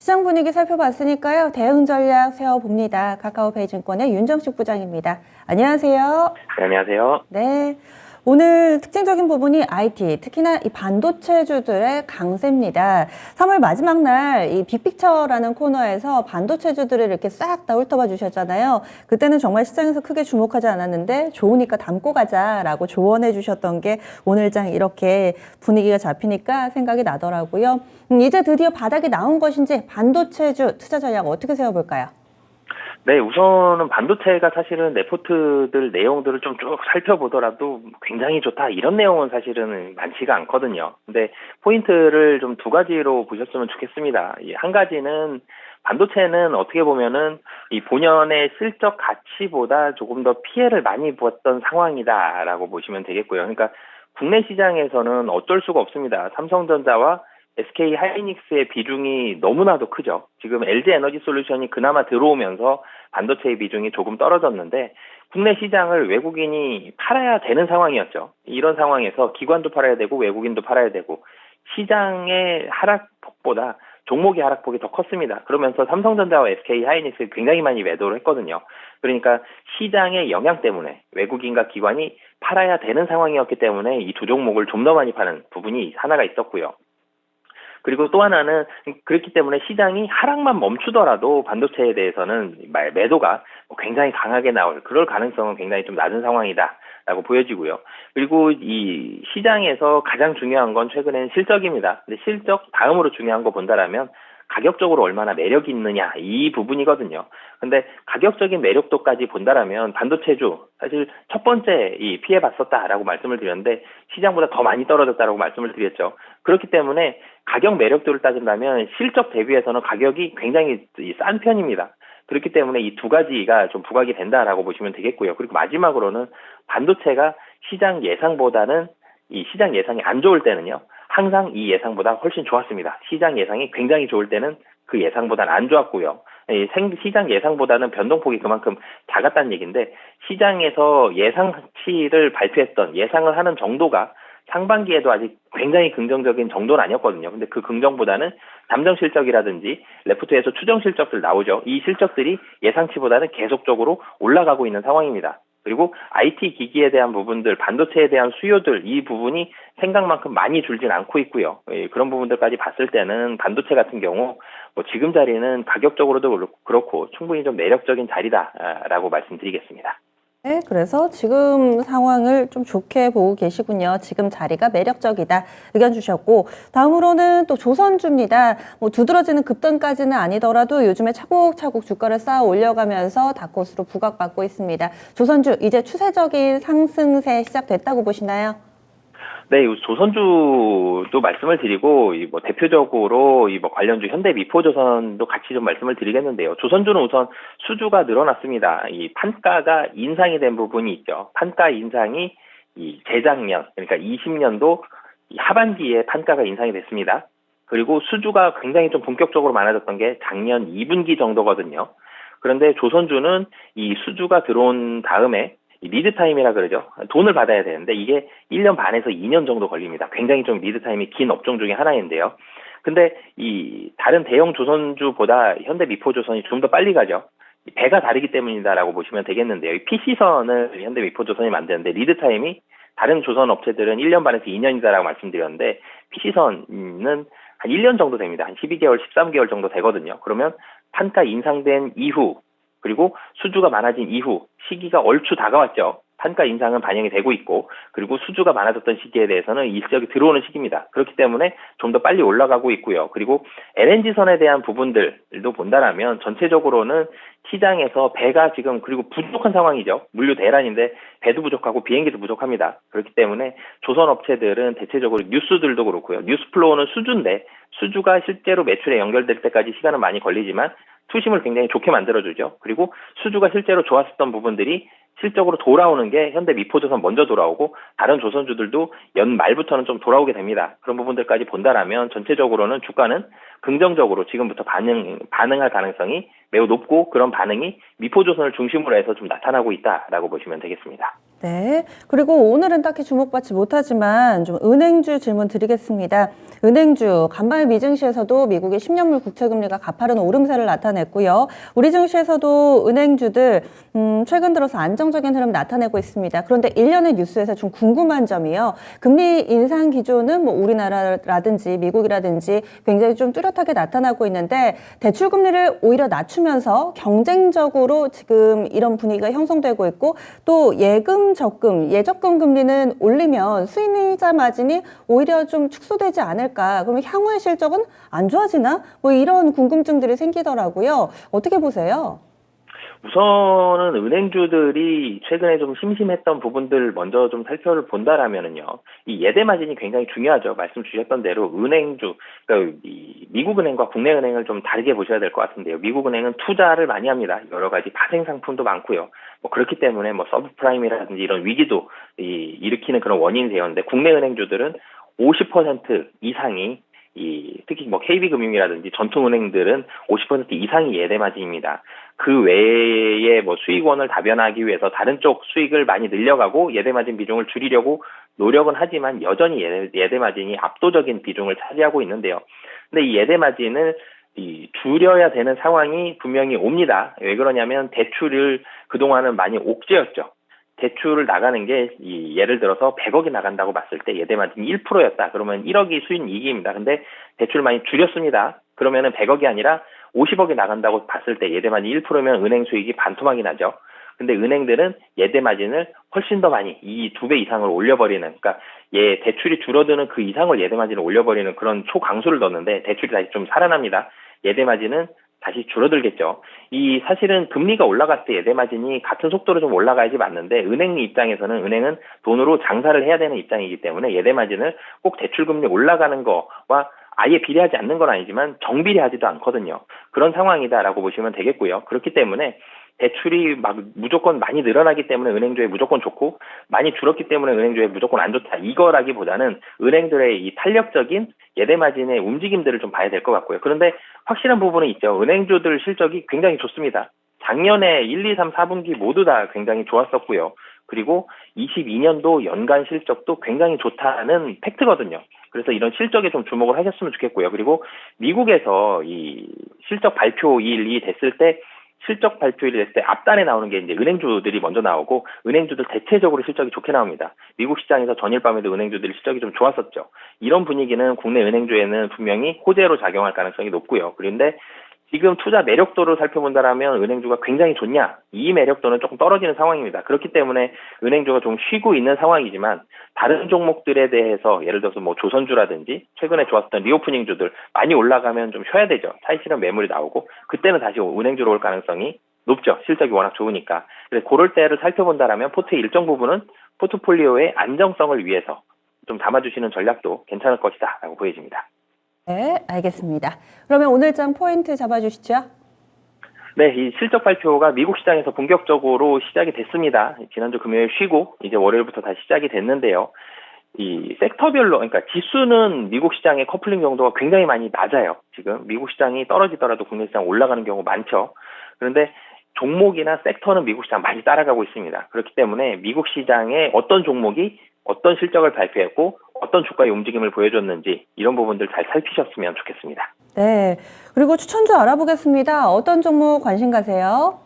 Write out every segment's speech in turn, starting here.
시장 분위기 살펴봤으니까요. 대응 전략 세워봅니다. 카카오페이 증권의 윤정식 부장입니다. 안녕하세요. 네, 안녕하세요. 네. 오늘 특징적인 부분이 IT, 특히나 이 반도체주들의 강세입니다. 3월 마지막 날 이 빅픽처라는 코너에서 반도체주들을 이렇게 싹 다 훑어봐 주셨잖아요. 그때는 정말 시장에서 크게 주목하지 않았는데 좋으니까 담고 가자라고 조언해 주셨던 게 오늘장 이렇게 분위기가 잡히니까 생각이 나더라고요. 이제 드디어 바닥이 나온 것인지 반도체주 투자 전략 어떻게 세워볼까요? 네, 우선은 반도체가 사실은 레포트들 내용들을 좀 쭉 살펴보더라도 굉장히 좋다 이런 내용은 사실은 많지가 않거든요. 근데 포인트를 좀 두 가지로 보셨으면 좋겠습니다. 한 가지는 반도체는 어떻게 보면은 이 본연의 실적 가치보다 조금 더 피해를 많이 보았던 상황이다라고 보시면 되겠고요. 그러니까 국내 시장에서는 어쩔 수가 없습니다. 삼성전자와 SK 하이닉스의 비중이 너무나도 크죠. 지금 LG 에너지 솔루션이 그나마 들어오면서 반도체의 비중이 조금 떨어졌는데 국내 시장을 외국인이 팔아야 되는 상황이었죠. 이런 상황에서 기관도 팔아야 되고 외국인도 팔아야 되고 시장의 하락폭보다 종목의 하락폭이 더 컸습니다. 그러면서 삼성전자와 SK 하이닉스 굉장히 많이 매도를 했거든요. 그러니까 시장의 영향 때문에 외국인과 기관이 팔아야 되는 상황이었기 때문에 이 두 종목을 좀 더 많이 파는 부분이 하나가 있었고요. 그리고 또 하나는 그렇기 때문에 시장이 하락만 멈추더라도 반도체에 대해서는 매도가 굉장히 강하게 나올 그럴 가능성은 굉장히 좀 낮은 상황이다라고 보여지고요. 그리고 이 시장에서 가장 중요한 건 최근에는 실적입니다. 근데 실적 다음으로 중요한 거 본다라면 가격적으로 얼마나 매력이 있느냐 이 부분이거든요. 근데 가격적인 매력도까지 본다라면 반도체주 사실 첫 번째 이 피해봤었다라고 말씀을 드렸는데 시장보다 더 많이 떨어졌다라고 말씀을 드렸죠. 그렇기 때문에 가격 매력도를 따진다면 실적 대비해서는 가격이 굉장히 싼 편입니다. 그렇기 때문에 이 두 가지가 좀 부각이 된다라고 보시면 되겠고요. 그리고 마지막으로는 반도체가 시장 예상보다는 이 시장 예상이 안 좋을 때는요. 항상 이 예상보다 훨씬 좋았습니다. 시장 예상이 굉장히 좋을 때는 그 예상보다는 안 좋았고요. 시장 예상보다는 변동폭이 그만큼 작았다는 얘기인데 시장에서 예상치를 발표했던 예상을 하는 정도가 상반기에도 아직 굉장히 긍정적인 정도는 아니었거든요. 근데 그 긍정보다는 잠정 실적이라든지 레포트에서 추정 실적들 나오죠. 이 실적들이 예상치보다는 계속적으로 올라가고 있는 상황입니다. 그리고 IT 기기에 대한 부분들, 반도체에 대한 수요들 이 부분이 생각만큼 많이 줄진 않고 있고요. 그런 부분들까지 봤을 때는 반도체 같은 경우 지금 자리는 가격적으로도 그렇고 충분히 좀 매력적인 자리다라고 말씀드리겠습니다. 네, 그래서 지금 상황을 좀 좋게 보고 계시군요. 지금 자리가 매력적이다 의견 주셨고 다음으로는 또 조선주입니다. 두드러지는 급등까지는 아니더라도 요즘에 차곡차곡 주가를 쌓아 올려가면서 다컷으로 부각받고 있습니다. 조선주 이제 추세적인 상승세 시작됐다고 보시나요? 네, 이 조선주도 말씀을 드리고, 대표적으로 관련주 현대미포조선도 같이 좀 말씀을 드리겠는데요. 조선주는 우선 수주가 늘어났습니다. 이 판가가 인상이 된 부분이 있죠. 판가 인상이 이 재작년, 그러니까 20년도 하반기에 판가가 인상이 됐습니다. 그리고 수주가 굉장히 좀 본격적으로 많아졌던 게 작년 2분기 정도거든요. 그런데 조선주는 이 수주가 들어온 다음에 리드타임이라 그러죠. 돈을 받아야 되는데 이게 1년 반에서 2년 정도 걸립니다. 굉장히 좀 리드타임이 긴 업종 중에 하나인데요. 근데 이 다른 대형 조선주보다 현대미포조선이 좀 더 빨리 가죠. 배가 다르기 때문이다라고 보시면 되겠는데요. 이 PC선을 현대미포조선이 만드는데 리드타임이 다른 조선 업체들은 1년 반에서 2년이다라고 말씀드렸는데 PC선은 한 1년 정도 됩니다. 한 12개월, 13개월 정도 되거든요. 그러면 판가 인상된 이후 그리고 수주가 많아진 이후 시기가 얼추 다가왔죠. 판가 인상은 반영이 되고 있고 그리고 수주가 많아졌던 시기에 대해서는 일적이 들어오는 시기입니다. 그렇기 때문에 좀 더 빨리 올라가고 있고요. 그리고 LNG선에 대한 부분들도 본다라면 전체적으로는 시장에서 배가 지금 그리고 부족한 상황이죠. 물류 대란인데 배도 부족하고 비행기도 부족합니다. 그렇기 때문에 조선 업체들은 대체적으로 뉴스들도 그렇고요. 뉴스플로우는 수주인데 수주가 실제로 매출에 연결될 때까지 시간은 많이 걸리지만 투심을 굉장히 좋게 만들어주죠. 그리고 수주가 실제로 좋았었던 부분들이 실적으로 돌아오는 게 현대미포조선 먼저 돌아오고 다른 조선주들도 연말부터는 좀 돌아오게 됩니다. 그런 부분들까지 본다라면 전체적으로는 주가는 긍정적으로 지금부터 반응할 가능성이 매우 높고 그런 반응이 미포조선을 중심으로 해서 좀 나타나고 있다라고 보시면 되겠습니다. 네. 그리고 오늘은 딱히 주목받지 못하지만 좀 은행주 질문 드리겠습니다. 은행주, 간밤에 미증시에서도 미국의 10년물 국채금리가 가파른 오름세를 나타냈고요. 우리 증시에서도 은행주들 최근 들어서 안정적인 흐름 나타내고 있습니다. 그런데 일련의 뉴스에서 좀 궁금한 점이요. 금리 인상 기조는 뭐 우리나라라든지 미국이라든지 굉장히 좀 뚜렷하게 나타나고 있는데 대출 금리를 오히려 낮추면서 경쟁적으로 지금 이런 분위기가 형성되고 있고 또 예금 적금, 예적금 금리는 올리면 수익자 마진이 오히려 좀 축소되지 않을까? 그러면 향후의 실적은 안 좋아지나? 뭐 이런 궁금증들이 생기더라고요. 어떻게 보세요? 우선은 은행주들이 최근에 좀 심심했던 부분들 먼저 좀 살펴본다라면은요, 이 예대 마진이 굉장히 중요하죠. 말씀 주셨던 대로 은행주, 그러니까 이 미국 은행과 국내 은행을 좀 다르게 보셔야 될 것 같은데요. 미국 은행은 투자를 많이 합니다. 여러 가지 파생 상품도 많고요. 뭐 그렇기 때문에 뭐 서브프라임이라든지 이런 위기도 일으키는 그런 원인이 되었는데 국내 은행주들은 50% 이상이 특히 뭐 KB금융이라든지 전통은행들은 50% 이상이 예대 마진입니다. 그 외에 뭐 수익원을 다변화하기 위해서 다른 쪽 수익을 많이 늘려가고 예대 마진 비중을 줄이려고 노력은 하지만 여전히 예대 마진이 압도적인 비중을 차지하고 있는데요. 근데 이 예대 마진을 줄여야 되는 상황이 분명히 옵니다. 왜 그러냐면 대출을 그동안은 많이 옥죄였죠. 대출을 나가는 게 예를 들어서 100억이 나간다고 봤을 때 예대 마진이 1%였다. 그러면 1억이 수익이익입니다. 근데 대출을 많이 줄였습니다. 그러면은 100억이 아니라 50억이 나간다고 봤을 때 예대 마진 1%면 은행 수익이 반토막이 나죠. 근데 은행들은 예대 마진을 훨씬 더 많이 이 2배 이상을 올려버리는, 그러니까 대출이 줄어드는 그 이상을 예대 마진을 올려버리는 그런 초강수를 넣었는데 대출이 다시 좀 살아납니다. 예대 마진은 다시 줄어들겠죠. 사실은 금리가 올라갔을 때 예대 마진이 같은 속도로 좀 올라가야지 맞는데 은행 입장에서는 은행은 돈으로 장사를 해야 되는 입장이기 때문에 예대 마진을 꼭 대출 금리 올라가는 거와 아예 비례하지 않는 건 아니지만 정비례하지도 않거든요. 그런 상황이다라고 보시면 되겠고요. 그렇기 때문에 대출이 막 무조건 많이 늘어나기 때문에 은행주에 무조건 좋고 많이 줄었기 때문에 은행주에 무조건 안 좋다. 이거라기보다는 은행들의 이 탄력적인 예대 마진의 움직임들을 좀 봐야 될 것 같고요. 그런데 확실한 부분은 있죠. 은행주들 실적이 굉장히 좋습니다. 작년에 1, 2, 3, 4분기 모두 다 굉장히 좋았었고요. 그리고 22년도 연간 실적도 굉장히 좋다는 팩트거든요. 그래서 이런 실적에 좀 주목을 하셨으면 좋겠고요. 그리고 미국에서 이 실적 발표일이 됐을 때 실적 발표일이 됐을 때 앞단에 나오는 게 이제 은행주들이 먼저 나오고 은행주들 대체적으로 실적이 좋게 나옵니다. 미국 시장에서 전일 밤에도 은행주들이 실적이 좀 좋았었죠. 이런 분위기는 국내 은행주에는 분명히 호재로 작용할 가능성이 높고요. 그런데 지금 투자 매력도를 살펴본다라면 은행주가 굉장히 좋냐? 이 매력도는 조금 떨어지는 상황입니다. 그렇기 때문에 은행주가 좀 쉬고 있는 상황이지만 다른 종목들에 대해서 예를 들어서 뭐 조선주라든지 최근에 좋았던 리오프닝주들 많이 올라가면 좀 쉬어야 되죠. 차익 실현 매물이 나오고 그때는 다시 은행주로 올 가능성이 높죠. 실적이 워낙 좋으니까. 그래서 그럴 때를 살펴본다라면 포트의 일정 부분은 포트폴리오의 안정성을 위해서 좀 담아주시는 전략도 괜찮을 것이다라고 보여집니다. 네, 알겠습니다. 그러면 오늘장 포인트 잡아주시죠. 네, 이 실적 발표가 미국 시장에서 본격적으로 시작이 됐습니다. 지난주 금요일 쉬고 이제 월요일부터 다시 시작이 됐는데요. 이 섹터별로, 그러니까 지수는 미국 시장의 커플링 정도가 굉장히 많이 낮아요. 지금 미국 시장이 떨어지더라도 국내 시장 올라가는 경우 많죠. 그런데 종목이나 섹터는 미국 시장 많이 따라가고 있습니다. 그렇기 때문에 미국 시장의 어떤 종목이 어떤 실적을 발표했고 어떤 주가의 움직임을 보여줬는지 이런 부분들 잘 살피셨으면 좋겠습니다. 네. 그리고 추천주 알아보겠습니다. 어떤 종목 관심 가세요?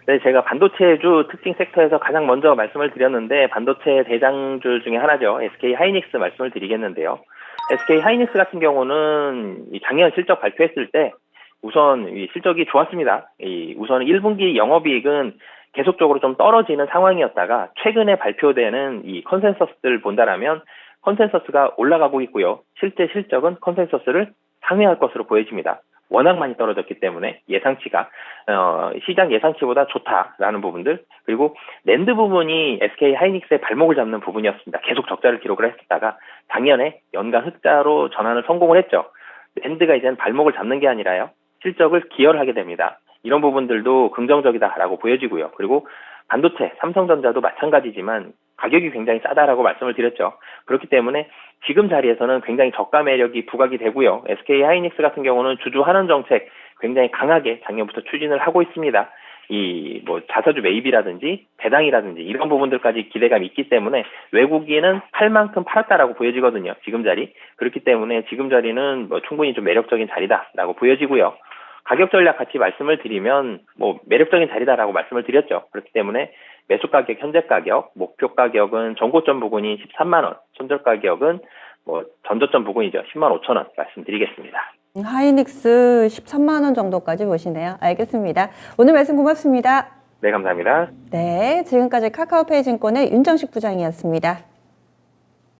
네, 제가 반도체주 특징 섹터에서 가장 먼저 말씀을 드렸는데 반도체 대장주 중에 하나죠. SK 하이닉스 말씀을 드리겠는데요. SK 하이닉스 같은 경우는 작년 실적 발표했을 때 우선 실적이 좋았습니다. 우선 1분기 영업이익은 계속적으로 좀 떨어지는 상황이었다가 최근에 발표되는 이 컨센서스를 본다라면 컨센서스가 올라가고 있고요. 실제 실적은 컨센서스를 상회할 것으로 보여집니다. 워낙 많이 떨어졌기 때문에 예상치가 시장 예상치보다 좋다라는 부분들, 그리고 랜드 부분이 SK 하이닉스의 발목을 잡는 부분이었습니다. 계속 적자를 기록을 했다가 작년에 연간 흑자로 전환을 성공을 했죠. 랜드가 이제는 발목을 잡는 게 아니라요, 실적을 기여하게 됩니다. 이런 부분들도 긍정적이다라고 보여지고요. 그리고 반도체, 삼성전자도 마찬가지지만 가격이 굉장히 싸다라고 말씀을 드렸죠. 그렇기 때문에 지금 자리에서는 굉장히 저가 매력이 부각이 되고요. SK 하이닉스 같은 경우는 주주 환원 정책 굉장히 강하게 작년부터 추진을 하고 있습니다. 이 뭐 자사주 매입이라든지 배당이라든지 이런 부분들까지 기대감이 있기 때문에 외국인은 팔 만큼 팔았다라고 보여지거든요. 지금 자리. 그렇기 때문에 지금 자리는 뭐 충분히 좀 매력적인 자리다라고 보여지고요. 가격 전략 같이 말씀을 드리면 뭐 매력적인 자리다라고 말씀을 드렸죠. 그렇기 때문에 매수 가격, 현재 가격, 목표 가격은 전고점 부근이 13만 원, 손절 가격은 뭐 전저점 부근이죠. 10만 5천 원 말씀드리겠습니다. 하이닉스 13만 원 정도까지 보시네요. 알겠습니다. 오늘 말씀 고맙습니다. 네, 감사합니다. 네, 지금까지 카카오페이 증권의 윤정식 부장이었습니다.